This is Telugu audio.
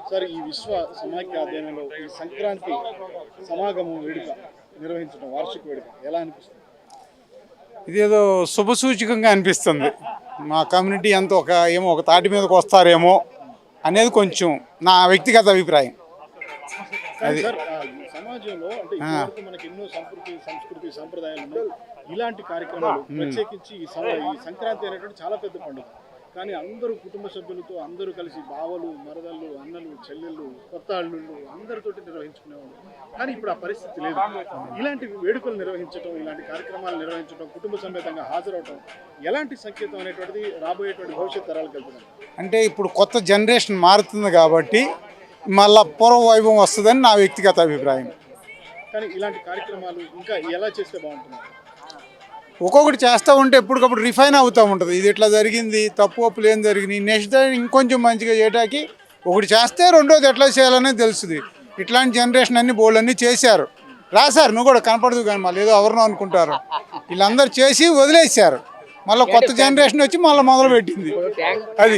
సార్ ఈ విశ్వ సమాఖ్య ఆధ్వర్యంలో ఈ సంక్రాంతి సమాగమం వేడుక నిర్వహించడం వార్షిక వేడుక ఎలా అనిపిస్తుంది? ఇదేదో శుభసూచకంగా అనిపిస్తుంది. మా కమ్యూనిటీ అంతా ఒక తాటి మీదకి వస్తారేమో అనేది కొంచెం నా వ్యక్తిగత అభిప్రాయం. కానీ సార్ సమాజంలో అంటే ఇప్పటివరకు మనకి ఎన్నో సంస్కృతి సంప్రదాయాలు ఉన్నాయి. ఇలాంటి కార్యక్రమాలు ప్రత్యేకించి ఈ సంక్రాంతి అనేటువంటి చాలా పెద్ద పండుగ. కానీ అందరూ కుటుంబ సభ్యులతో అందరూ కలిసి బావలు, మరదళ్ళు, అన్నలు, చెల్లెళ్ళు, కొత్త అల్లుళ్ళు అందరితోటి నిర్వహించుకునేవాళ్ళు. కానీ ఇప్పుడు ఆ పరిస్థితి లేదు. ఇలాంటి వేడుకలు నిర్వహించడం, ఇలాంటి కార్యక్రమాలు నిర్వహించడం, కుటుంబ సమేతంగా హాజరవడం ఎలాంటి సంకేతం అనేటువంటిది రాబోయేటువంటి భవిష్యత్ తరాలకు వెళ్తున్నాం. అంటే ఇప్పుడు కొత్త జనరేషన్ మారుతుంది కాబట్టి మళ్ళా పూర్వ వైభవం వస్తుందని నా వ్యక్తిగత అభిప్రాయం. కానీ ఇలాంటి కార్యక్రమాలు ఇంకా ఎలా చేస్తే బాగుంటుంది? ఒక్కొక్కటి చేస్తూ ఉంటే ఎప్పటికప్పుడు రిఫైన్ అవుతూ ఉంటుంది. ఇది ఇట్లా జరిగింది, తప్పు ఒప్పులు ఏం జరిగినాయి, నెక్స్ట్ టైం ఇంకొంచెం మంచిగా చేయడానికి ఒకటి చేస్తే రెండోది ఎట్లా చేయాలనేది తెలుస్తుంది. ఇట్లాంటి జనరేషన్ అన్ని బోల్డ్ అన్నీ చేశారు, రాశారు. నువ్వు కూడా కనపడదు కానీ మళ్ళీ ఏదో ఎవరినో అనుకుంటారు. వీళ్ళందరూ చేసి వదిలేశారు. మళ్ళీ కొత్త జనరేషన్ వచ్చి మళ్ళీ మొదలు పెట్టింది. అది